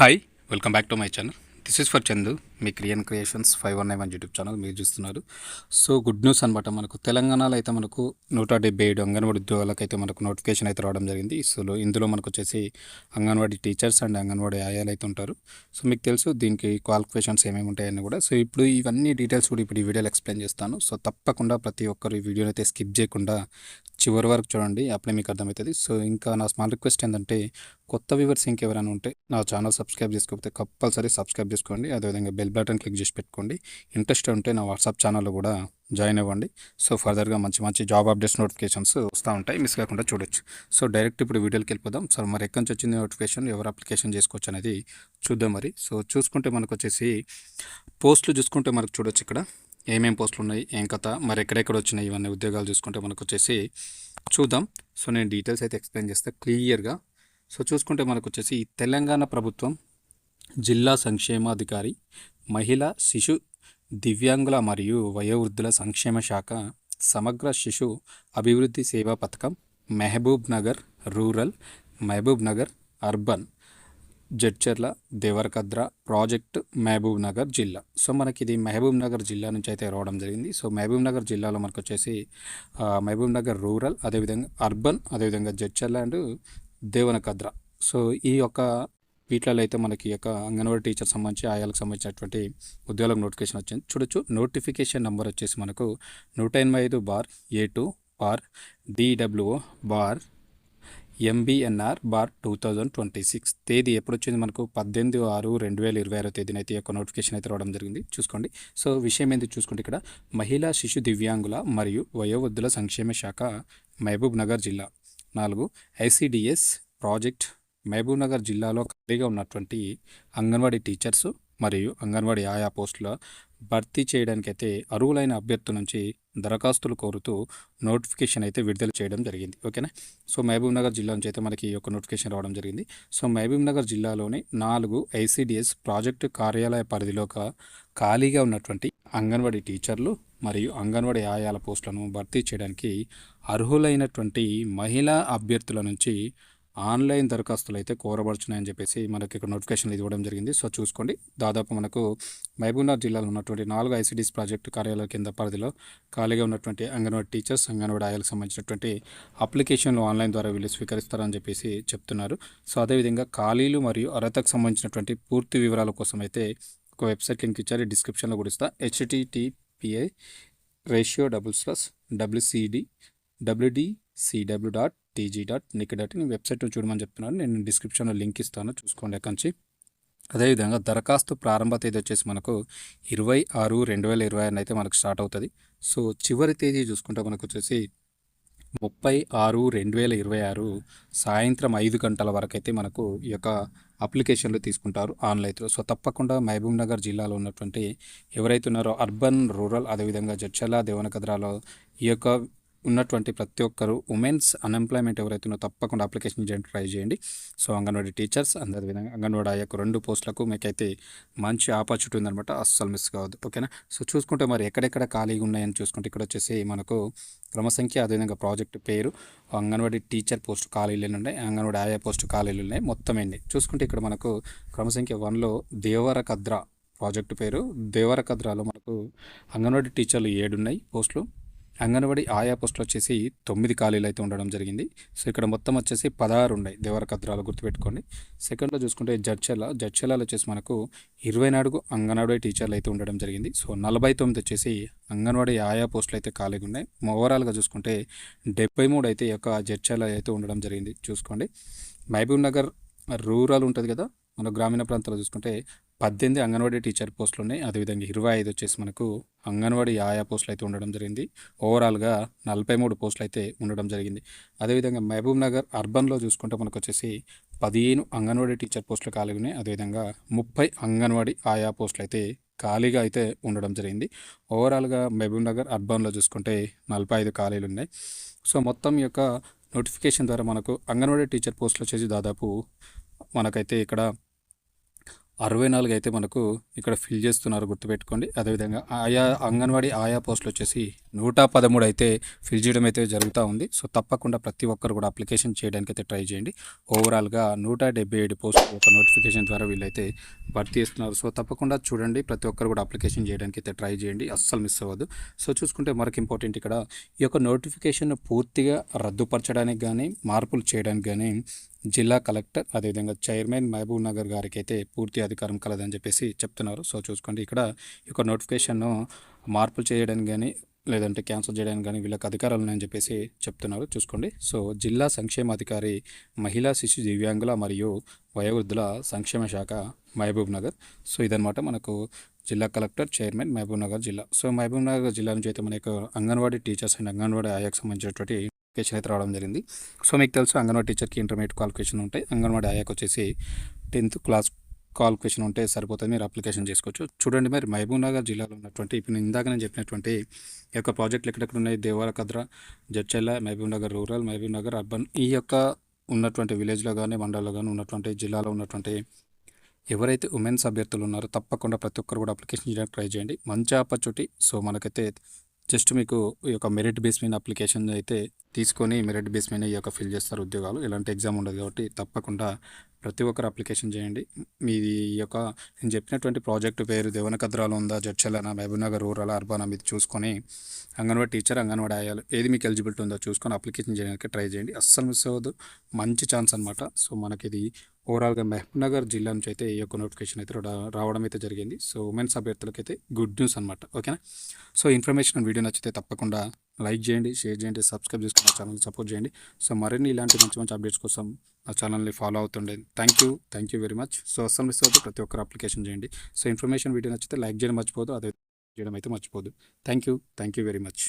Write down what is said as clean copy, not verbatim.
Hi, welcome back to my channel. This is for Chandu, me creations 519 YouTube channel మీరు చూస్తున్నారు. So good news అనమాట. మనకు తెలంగాణలో అయితే మనకు 177 అంగన్వాడీ ఉద్యోగాలకైతే మనకు నోటిఫికేషన్ అయితే రావడం జరిగింది. సో ఇందులో మనకు వచ్చేసి అంగన్వాడీ టీచర్స్ అండ్ అంగన్వాడీ ఆయాలు అయితే ఉంటారు. సో మీకు తెలుసు దీనికి క్వాలిఫికేషన్స్ ఏమేమి ఉంటాయని కూడా. సో ఇప్పుడు ఇవన్నీ డీటెయిల్స్ కూడా ఇప్పుడు ఈ వీడియోలో ఎక్స్ప్లెయిన్ చేస్తాను. సో తప్పకుండా ప్రతి ఒక్కరు ఈ వీడియోని అయితే స్కిప్ చేయకుండా చివరి వరకు చూడండి, అప్పుడే మీకు అర్థమవుతుంది. సో ఇంకా నా స్మాల్ రిక్వెస్ట్ ఏంటంటే, కొత్త వ్యూవర్స్ ఇంకెవరైనా ఉంటే నా ఛానల్ సబ్స్క్రైబ్ చేసుకోకపోతే కంపల్సరీ సబ్స్క్రైబ్ చేసుకోండి. అదేవిధంగా బెల్ బటన్ క్లిక్ చేసి పెట్టుకోండి. ఇంట్రెస్ట్ ఉంటే నా వాట్సాప్ ఛానల్లో కూడా జాయిన్ అవ్వండి. సో ఫర్దర్గా మంచి మంచి జాబ్ అప్డేట్స్ నోటిఫికేషన్స్ వస్తూ ఉంటాయి, మిస్ కాకుండా చూడొచ్చు. సో డైరెక్ట్ ఇప్పుడు వీడియోకి వెళ్ళిపోదాం. సో మరి ఎక్కడి నుంచి వచ్చింది నోటిఫికేషన్, ఎవరు అప్లికేషన్ చేసుకోవచ్చు అనేది చూద్దాం. మరి సో చూసుకుంటే మనకు వచ్చేసి పోస్టులు చూసుకుంటే మనకు చూడొచ్చు ఇక్కడ ఏమేం పోస్టులు ఉన్నాయి, ఏం కథ, మరి ఎక్కడెక్కడ వచ్చినాయి, ఇవన్నీ ఉద్యోగాలు చూసుకుంటే మనకు వచ్చేసి చూద్దాం. సో నేను డీటెయిల్స్ అయితే ఎక్స్ప్లెయిన్ చేస్తాను క్లియర్గా. సో చూసుకుంటే మనకు వచ్చేసి తెలంగాణ ప్రభుత్వం జిల్లా సంక్షేమాధికారి, మహిళా శిశు దివ్యాంగుల మరియు వయోవృద్ధుల సంక్షేమ శాఖ, సమగ్ర శిశు అభివృద్ధి సేవా పథకం, Mahabubnagar rural, Mahabubnagar urban, Jadcherla, Devarakadra project, Mahabubnagar జిల్లా. సో మనకి ఇది మహబూబ్ నగర్ జిల్లా నుంచి అయితే రావడం జరిగింది. సో మహబూబ్ నగర్ జిల్లాలో మనకు వచ్చేసి మహబూబ్ నగర్ రూరల్, అదేవిధంగా అర్బన్, అదేవిధంగా జడ్చర్ల అండ్ దేవనకద్ర. సో ఈ యొక్క వీటిలలో అయితే మనకి యొక్క అంగన్వాడీ టీచర్ సంబంధించి ఆయాలకు సంబంధించినటువంటి ఉద్యోగాలకు నోటిఫికేషన్ వచ్చింది. చూడొచ్చు నోటిఫికేషన్ నెంబర్ వచ్చేసి మనకు 185/A2/DWO MBNR/2026. తేదీ ఎప్పుడు వచ్చింది మనకు 18/6/2026 తేదీన అయితే యొక్క నోటిఫికేషన్ అయితే రావడం జరిగింది. చూసుకోండి. సో విషయం ఏంటి చూసుకుంటే ఇక్కడ మహిళా శిశు దివ్యాంగుల మరియు వయోవృద్ధుల సంక్షేమ శాఖ, మహబూబ్ నగర్ జిల్లా. 4 ఐసిడిఎస్ ప్రాజెక్ట్, మహబూబ్ నగర్ జిల్లాలో ఖాళీగా ఉన్నటువంటి అంగన్వాడీ టీచర్స్ మరియు అంగన్వాడీ ఆయా పోస్టుల భర్తీ చేయడానికి అయితే అర్హులైన అభ్యర్థుల నుంచి దరఖాస్తులు కోరుతూ నోటిఫికేషన్ అయితే విడుదల చేయడం జరిగింది. ఓకేనా. సో మహబూబ్ నగర్ జిల్లా నుంచి అయితే మనకి ఈ యొక్క నోటిఫికేషన్ రావడం జరిగింది. సో మహబూబ్ నగర్ జిల్లాలోని 4 ఐసిడిఎస్ ప్రాజెక్టు కార్యాలయ పరిధిలో ఖాళీగా ఉన్నటువంటి అంగన్వాడీ టీచర్లు మరియు అంగన్వాడీ ఆయాల పోస్టులను భర్తీ చేయడానికి అర్హులైనటువంటి మహిళా అభ్యర్థుల నుంచి ఆన్లైన్ దరఖాస్తులు అయితే కోరబడుచున్నాయని చెప్పేసి మనకి ఇక్కడ నోటిఫికేషన్లు ఇవ్వడం జరిగింది. సో చూసుకోండి. దాదాపు మనకు మహబూబ్నగర్ జిల్లాలో ఉన్నటువంటి 4 ఐసిడిఎస్ ప్రాజెక్టు కార్యాలయాల కింద పరిధిలో ఖాళీగా ఉన్నటువంటి అంగన్వాడీ టీచర్స్, అంగన్వాడీ ఆయాలకు సంబంధించినటువంటి అప్లికేషన్లు ఆన్లైన్ ద్వారా వీళ్ళు స్వీకరిస్తారని చెప్పేసి చెప్తున్నారు. సో అదేవిధంగా ఖాళీలు మరియు అర్హతకు సంబంధించినటువంటి పూర్తి వివరాల కోసం అయితే ఒక వెబ్సైట్ లింక్ ఇచ్చారు, డిస్క్రిప్షన్లో కూడా ఇస్తా. https://wcd/wdcw.tg.nic.in వెబ్సైట్ చూడమని చెప్తున్నాను. నేను డిస్క్రిప్షన్లో లింక్ ఇస్తాను, చూసుకోండి అక్కడి నుంచి. అదేవిధంగా దరఖాస్తు ప్రారంభ తేదీ వచ్చేసి మనకు 20/6/2026 అయితే మనకు స్టార్ట్ అవుతుంది. సో చివరి తేదీ చూసుకుంటే మనకు వచ్చేసి 30/6/2026 సాయంత్రం 5 గంటల వరకు అయితే మనకు ఈ యొక్క అప్లికేషన్లు తీసుకుంటారు ఆన్లైన్లో. సో తప్పకుండా మహబూబ్ నగర్ జిల్లాలో ఉన్నటువంటి ఎవరైతే ఉన్నారో అర్బన్, రూరల్, అదేవిధంగా జడ్చర్ల, దేవనకద్రాలో ఈ యొక్క ఉన్నటువంటి ప్రతి ఒక్కరు ఉమెన్స్ అన్ఎంప్లాయ్మెంట్ ఎవరైతే ఉన్నారో తప్పకుండా అప్లికేషన్ చేయడానికి ట్రై చేయండి. సో అంగన్వాడీ టీచర్స్, అదేవిధంగా అంగన్వాడీ ఆ యొక్క 2 పోస్టులకు మీకైతే మంచి ఆపర్చునిటీ ఉందన్నమాట, అస్సలు మిస్ కావద్దు. ఓకేనా. సో చూసుకుంటే మరి ఎక్కడెక్కడ ఖాళీగా ఉన్నాయని చూసుకుంటే ఇక్కడ వచ్చేసి మనకు క్రమ సంఖ్య, అదేవిధంగా ప్రాజెక్టు పేరు, అంగన్వాడీ టీచర్ పోస్ట్ ఖాళీలు ఉన్నాయి, అంగన్వాడీ ఆయా పోస్టు ఖాళీలు ఉన్నాయి, మొత్తం ఎన్ని చూసుకుంటే ఇక్కడ మనకు క్రమ సంఖ్య 1లో దేవరకద్ర ప్రాజెక్టు పేరు. దేవరకద్రాలో మనకు అంగన్వాడీ టీచర్లు 7 ఉన్నాయి పోస్టులు. అంగన్వాడీ ఆయా పోస్టులు వచ్చేసి 9 ఖాళీలు అయితే ఉండడం జరిగింది. సో ఇక్కడ మొత్తం వచ్చేసి 16 ఉన్నాయి దేవరకద్రాలు, గుర్తుపెట్టుకోండి. సెకండ్లో చూసుకుంటే జడ్చర్లలో వచ్చేసి మనకు 24 అంగన్వాడీ టీచర్లు అయితే ఉండడం జరిగింది. సో 49 వచ్చేసి అంగన్వాడీ ఆయా పోస్టులు అయితే ఖాళీగా ఉన్నాయి. ఓవరాల్గా చూసుకుంటే 73 అయితే ఈ యొక్క జడ్చర్ల అయితే ఉండడం జరిగింది. చూసుకోండి. మహబూబ్ నగర్ రూరల్ ఉంటుంది కదా, మన గ్రామీణ ప్రాంతాల్లో చూసుకుంటే 18 అంగన్వాడీ టీచర్ పోస్టులు ఉన్నాయి. అదేవిధంగా 25 వచ్చేసి మనకు అంగన్వాడీ ఆయా పోస్టులు అయితే ఉండడం జరిగింది. ఓవరాల్గా 43 పోస్టులు అయితే ఉండడం జరిగింది. అదేవిధంగా మహబూబ్ నగర్ అర్బన్లో చూసుకుంటే మనకు వచ్చేసి 15 అంగన్వాడీ టీచర్ పోస్టులు ఖాళీగా ఉన్నాయి. అదేవిధంగా 30 అంగన్వాడీ ఆయా పోస్టులు అయితే ఖాళీగా అయితే ఉండడం జరిగింది. ఓవరాల్గా మహబూబ్ నగర్ అర్బన్లో చూసుకుంటే 45 ఖాళీలు ఉన్నాయి. సో మొత్తం యొక్క నోటిఫికేషన్ ద్వారా మనకు అంగన్వాడీ టీచర్ పోస్టులు వచ్చేసి దాదాపు మనకైతే ఇక్కడ 64 అయితే మనకు ఇక్కడ ఫిల్ చేస్తున్నారు, గుర్తుపెట్టుకోండి. అదేవిధంగా ఆయా అంగన్వాడీ ఆయా పోస్టులు వచ్చేసి 113 అయితే ఫిల్ చేయడం అయితే జరుగుతూ ఉంది. సో తప్పకుండా ప్రతి ఒక్కరు కూడా అప్లికేషన్ చేయడానికి అయితే ట్రై చేయండి. ఓవరాల్గా 177 పోస్టులు ఒక నోటిఫికేషన్ ద్వారా వీళ్ళైతే భర్తీ చేస్తున్నారు. సో తప్పకుండా చూడండి, ప్రతి ఒక్కరు కూడా అప్లికేషన్ చేయడానికి అయితే ట్రై చేయండి, అస్సలు మిస్ అవ్వద్దు. సో చూసుకుంటే మరొక ఇంపార్టెంట్ ఇక్కడ ఈ యొక్క నోటిఫికేషన్ పూర్తిగా రద్దుపరచడానికి కానీ మార్పులు చేయడానికి కానీ జిల్లా కలెక్టర్ అదేవిధంగా చైర్మన్ మహబూబ్ నగర్ గారికి అయితే పూర్తి అధికారం కలదని చెప్పేసి చెప్తున్నారు. సో చూసుకోండి, ఇక్కడ ఈ యొక్క నోటిఫికేషన్ను మార్పులు చేయడానికి కానీ లేదంటే క్యాన్సిల్ చేయడానికి కానీ వీళ్ళకి అధికారాలు ఉన్నాయని చెప్పేసి చెప్తున్నారు. చూసుకోండి, సో జిల్లా సంక్షేమాధికారి మహిళా శిశు దివ్యాంగుల మరియు వయోవృద్ధుల సంక్షేమ శాఖ మహబూబ్ నగర్. సో ఇదనమాట మనకు జిల్లా కలెక్టర్ చైర్మన్ మహబూబ్ నగర్ జిల్లా. సో మహబూబ్ నగర్ జిల్లా నుంచి అయితే మనకు అంగన్వాడీ టీచర్స్ అండ్ అంగన్వాడీ ఆయాకు సంబంధించినటువంటి నోటిఫికేషన్ అయితే రావడం జరిగింది. సో మీకు తెలుసు అంగన్వాడీ టీచర్కి ఇంటర్మీడియట్ క్వాలిఫికేషన్ ఉంటాయి, అంగన్వాడీ ఆయాకు వచ్చేసి 10th క్లాస్ క్వాలిఫికేషన్ ఉంటే సరిపోతుంది, మీరు అప్లికేషన్ చేసుకోవచ్చు. చూడండి, మరి మహబూబ్ నగర్ జిల్లాలో ఉన్నటువంటి ఇప్పుడు ఇందాక నేను చెప్పినటువంటి ఈ యొక్క ప్రాజెక్టులు ఎక్కడెక్కడ ఉన్నాయి, Devarakadra, Jadcherla, Mahabub Nagar rural, Mahabubnagar urban, ఈ యొక్క ఉన్నటువంటి విలేజ్లో కానీ మండలంలో కానీ ఉన్నటువంటి జిల్లాలో ఉన్నటువంటి ఎవరైతే ఉమెన్స్ అభ్యర్థులు ఉన్నారో తప్పకుండా ప్రతి ఒక్కరు కూడా అప్లికేషన్ చేయడానికి ట్రై చేయండి. మంచి ఆపర్చునిటీ. సో మనకైతే జస్ట్ మీకు ఈ యొక్క మెరిట్ బేస్ మీద అప్లికేషన్ అయితే తీసుకొని మెరిట్ బేస్ మీద ఈ యొక్క ఫిల్ చేస్తారు ఉద్యోగాలు. ఎలాంటి ఎగ్జామ్ ఉండదు కాబట్టి తప్పకుండా ప్రతి ఒక్కరు అప్లికేషన్ చేయండి. మీది ఈ యొక్క నేను చెప్పినటువంటి ప్రాజెక్టు పేరు దేవనకద్రాలో ఉందా, జడ్చలనా, మహబూబ్నగర్ రూరల్, అర్బన్ మీద చూసుకొని అంగన్వాడీ టీచర్, అంగన్వాడీ ఆయాలు ఏది మీకు ఎలిజిబిలిటీ ఉందో చూసుకొని అప్లికేషన్ చేయడానికి ట్రై చేయండి, అస్సలు మిస్ అవ్వద్దు. మంచి ఛాన్స్ అనమాట. సో మనకి ఇది ఓవరాల్గా మహబూబ్నగర్ జిల్లా నుంచి అయితే ఈ యొక్క నోటిఫికేషన్ అయితే రావడం అయితే జరిగింది. సో ఉమెన్స్ అభ్యర్థులకైతే గుడ్ న్యూస్ అనమాట. ఓకేనా? సో ఇన్ఫర్మేషన్ వీడియో నచ్చితే తప్పకుండా లైక్ చేయండి, షేర్ చేయండి, సబ్స్క్రైబ్ చేసుకుని నా ఛానల్ని సపోర్ట్ చేయండి. సో మరిన్ని ఇలాంటి మంచి మంచి అప్డేట్స్ కోసం నా ఛానల్ని ఫాలో అవుతుండే. Thank you very much. So అస్సలు మిస్ అవుతుంది, ప్రతి ఒక్కరు అప్లికేషన్ చేయండి. సో ఇన్ఫర్మేషన్ వీడియో నచ్చితే లైక్ చేయడం మర్చిపోదు, అదే చేయడం అయితే మర్చిపోదు. Thank you very much.